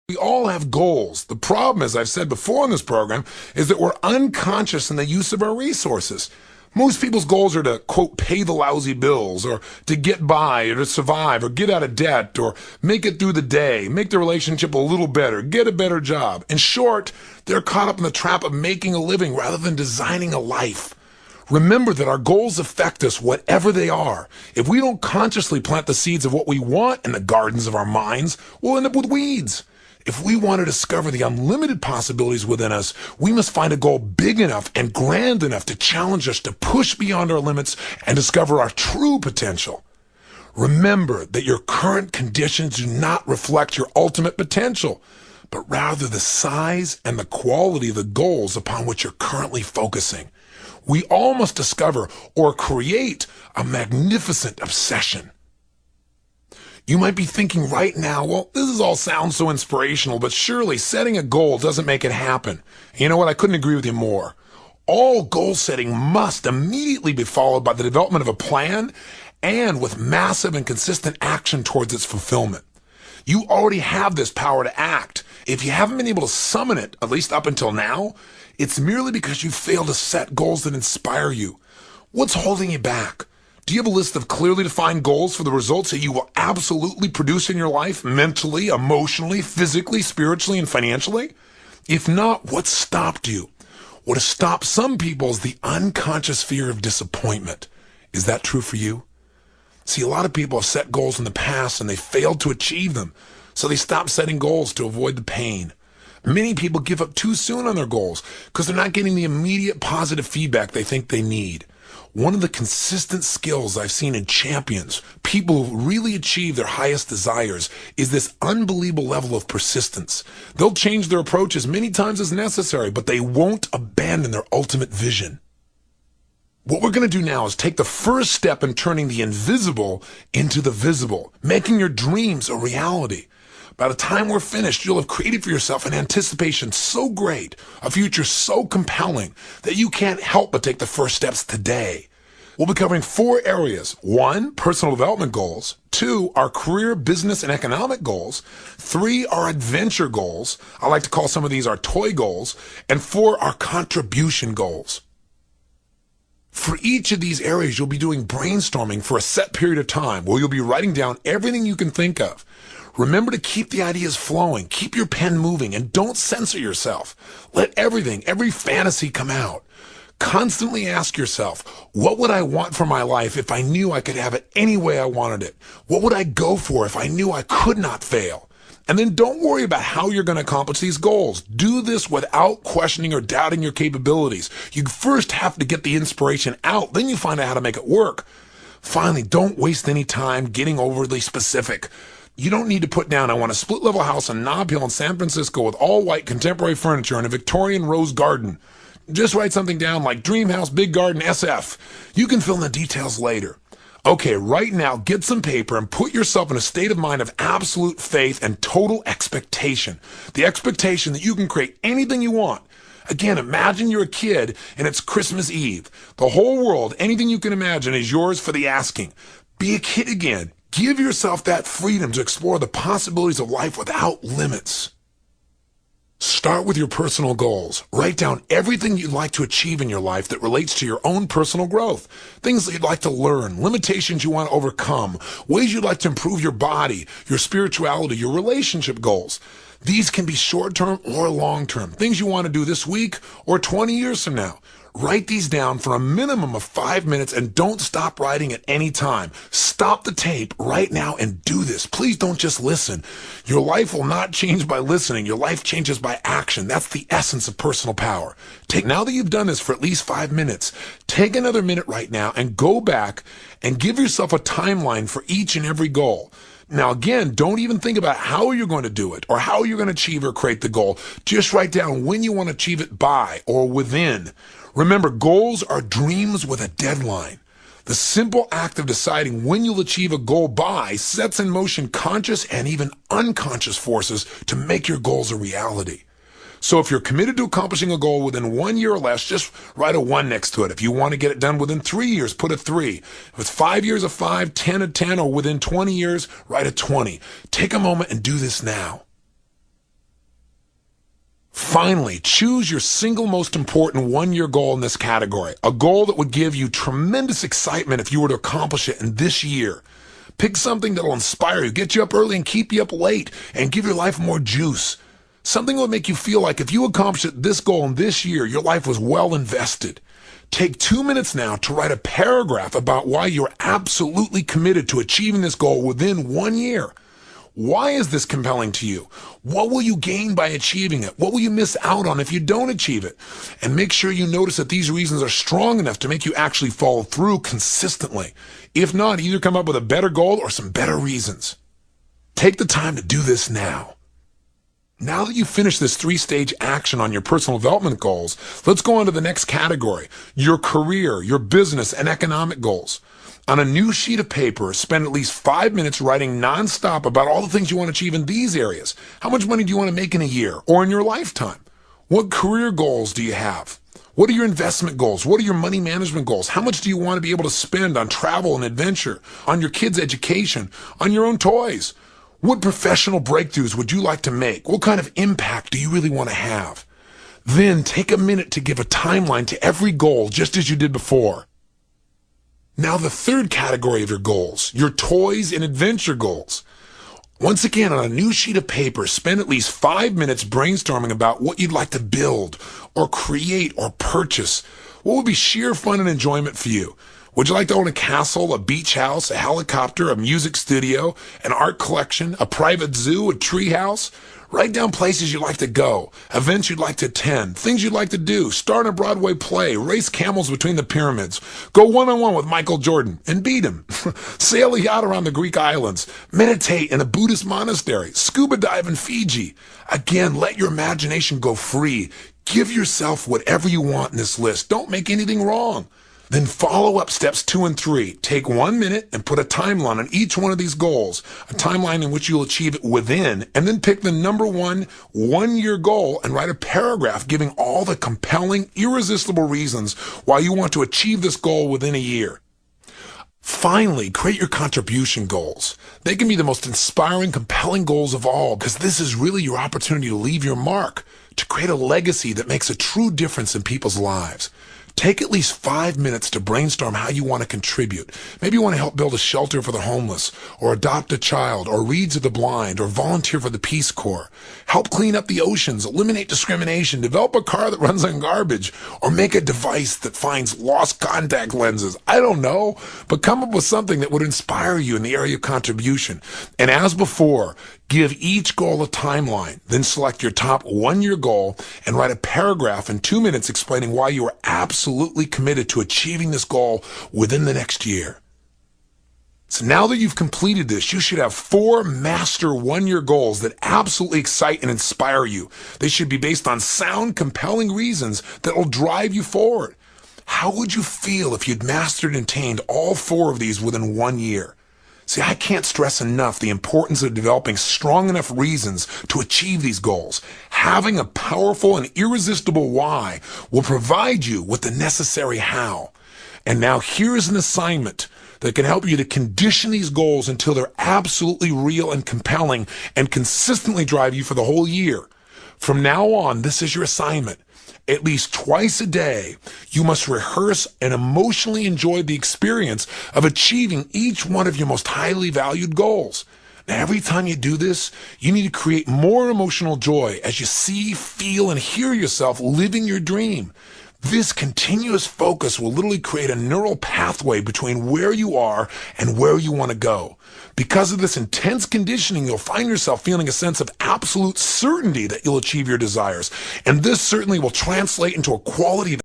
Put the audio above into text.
We all have goals. The problem, as I've said before in this program, is that we're unconscious in the use of our resources. Most people's goals are to, quote, pay the lousy bills, or to get by, or to survive, or get out of debt, or make it through the day, make the relationship a little better, get a better job. In short, they're caught up in the trap of making a living rather than designing a life. Remember that our goals affect us whatever they are. If we don't consciously plant the seeds of what we want in the gardens of our minds, we'll end up with weeds. If we want to discover the unlimited possibilities within us, we must find a goal big enough and grand enough to challenge us to push beyond our limits and discover our true potential. Remember that your current conditions do not reflect your ultimate potential, but rather the size and the quality of the goals upon which you're currently focusing. We all must discover or create a magnificent obsession. You might be thinking right now, well, this all sounds so inspirational, but surely setting a goal doesn't make it happen. You know what? I couldn't agree with you more. All goal setting must immediately be followed by the development of a plan and with massive and consistent action towards its fulfillment. You already have this power to act. If you haven't been able to summon it, at least up until now, it's merely because you failed to set goals that inspire you. What's holding you back? Do you have a list of clearly defined goals for the results that you will absolutely produce in your life, mentally, emotionally, physically, spiritually, and financially? If not, what stopped you? What has stopped some people is the unconscious fear of disappointment. Is that true for you? See, a lot of people have set goals in the past and they failed to achieve them, so they stopped setting goals to avoid the pain. Many people give up too soon on their goals because they're not getting the immediate positive feedback they think they need. One of the consistent skills I've seen in champions, people who really achieve their highest desires, is this unbelievable level of persistence. They'll change their approach as many times as necessary, but they won't abandon their ultimate vision. What we're going to do now is take the first step in turning the invisible into the visible, making your dreams a reality. By the time we're finished, you'll have created for yourself an anticipation so great, a future so compelling, that you can't help but take the first steps today. We'll be covering 4 areas. 1, personal development goals. 2, our career, business, and economic goals. 3, our adventure goals. I like to call some of these our toy goals. And 4, our contribution goals. For each of these areas, you'll be doing brainstorming for a set period of time where you'll be writing down everything you can think of. Remember to keep the ideas flowing, keep your pen moving, and don't censor yourself. Let everything, every fantasy come out. Constantly ask yourself, what would I want for my life if I knew I could have it any way I wanted it? What would I go for if I knew I could not fail? And then don't worry about how you're going to accomplish these goals. Do this without questioning or doubting your capabilities. You first have to get the inspiration out, then you find out how to make it work. Finally, don't waste any time getting overly specific. You don't need to put down, I want a split-level house on Nob Hill in San Francisco with all-white contemporary furniture and a Victorian rose garden. Just write something down like Dream House, Big Garden, SF. You can fill in the details later. Okay, right now, get some paper and put yourself in a state of mind of absolute faith and total expectation. The expectation that you can create anything you want. Again, imagine you're a kid and it's Christmas Eve. The whole world, anything you can imagine, is yours for the asking. Be a kid again. Give yourself that freedom to explore the possibilities of life without limits. Start with your personal goals. Write down everything you'd like to achieve in your life that relates to your own personal growth. Things that you'd like to learn, limitations you want to overcome, ways you'd like to improve your body, your spirituality, your relationship goals. These can be short-term or long-term, things you want to do this week or 20 years from now. Write these down for a minimum of 5 minutes and don't stop writing at any time. Stop the tape right now and do this. Please don't just listen. Your life will not change by listening. Your life changes by action. That's the essence of personal power. Now that you've done this for at least 5 minutes, take another minute right now and go back and give yourself a timeline for each and every goal. Now, again, don't even think about how you're going to do it or how you're going to achieve or create the goal. Just write down when you want to achieve it by or within. Remember, goals are dreams with a deadline. The simple act of deciding when you'll achieve a goal by sets in motion conscious and even unconscious forces to make your goals a reality. So if you're committed to accomplishing a goal within 1 year or less, just write a 1 next to it. If you want to get it done within 3 years, put a 3. If it's 5 years, a 5, 10, a 10, or within 20 years, write a 20. Take a moment and do this now. Finally, choose your single most important one-year goal in this category, a goal that would give you tremendous excitement if you were to accomplish it in this year. Pick something that will inspire you, get you up early and keep you up late, and give your life more juice. Something that will make you feel like if you accomplish this goal in this year, your life was well invested. Take 2 minutes now to write a paragraph about why you're absolutely committed to achieving this goal within 1 year. Why is this compelling to you? What will you gain by achieving it? What will you miss out on if you don't achieve it? And make sure you notice that these reasons are strong enough to make you actually follow through consistently. If not, either come up with a better goal or some better reasons. Take the time to do this now. Now that you've finished this 3-stage action on your personal development goals, let's go on to the next category, your career, your business, and economic goals. On a new sheet of paper, spend at least 5 minutes writing nonstop about all the things you want to achieve in these areas. How much money do you want to make in a year or in your lifetime? What career goals do you have? What are your investment goals? What are your money management goals? How much do you want to be able to spend on travel and adventure, on your kids' education, on your own toys? What professional breakthroughs would you like to make? What kind of impact do you really want to have? Then take a minute to give a timeline to every goal, just as you did before. Now the third category of your goals, your toys and adventure goals. Once again, on a new sheet of paper, spend at least 5 minutes brainstorming about what you'd like to build or create or purchase. What would be sheer fun and enjoyment for you? Would you like to own a castle, a beach house, a helicopter, a music studio, an art collection, a private zoo, a tree house? Write down places you'd like to go, events you'd like to attend, things you'd like to do, star in a Broadway play, race camels between the pyramids, go one-on-one with Michael Jordan and beat him, sail a yacht around the Greek islands, meditate in a Buddhist monastery, scuba dive in Fiji. Again, let your imagination go free. Give yourself whatever you want in this list. Don't make anything wrong. Then follow up steps 2 and 3. Take 1 minute and put a timeline on each one of these goals, a timeline in which you'll achieve it within, and then pick the number 1-year goal and write a paragraph giving all the compelling, irresistible reasons why you want to achieve this goal within a year. Finally, create your contribution goals. They can be the most inspiring, compelling goals of all, because this is really your opportunity to leave your mark, to create a legacy that makes a true difference in people's lives. Take at least 5 minutes to brainstorm how you want to contribute. Maybe you want to help build a shelter for the homeless, or adopt a child, or read to the blind, or volunteer for the Peace Corps. Help clean up the oceans, eliminate discrimination, develop a car that runs on garbage, or make a device that finds lost contact lenses. I don't know, but come up with something that would inspire you in the area of contribution. And as before, give each goal a timeline, then select your top 1-year goal and write a paragraph in 2 minutes explaining why you are absolutely committed to achieving this goal within the next year. So now that you've completed this, you should have 4 master 1-year goals that absolutely excite and inspire you. They should be based on sound, compelling reasons that will drive you forward. How would you feel if you'd mastered and attained all 4 of these within 1 year? See, I can't stress enough the importance of developing strong enough reasons to achieve these goals. Having a powerful and irresistible why will provide you with the necessary how. And now here's an assignment that can help you to condition these goals until they're absolutely real and compelling and consistently drive you for the whole year. From now on, this is your assignment. At least twice a day, you must rehearse and emotionally enjoy the experience of achieving each one of your most highly valued goals. Now, every time you do this, you need to create more emotional joy as you see, feel, and hear yourself living your dream. This continuous focus will literally create a neural pathway between where you are and where you want to go. Because of this intense conditioning, you'll find yourself feeling a sense of absolute certainty that you'll achieve your desires. And this certainly will translate into a quality of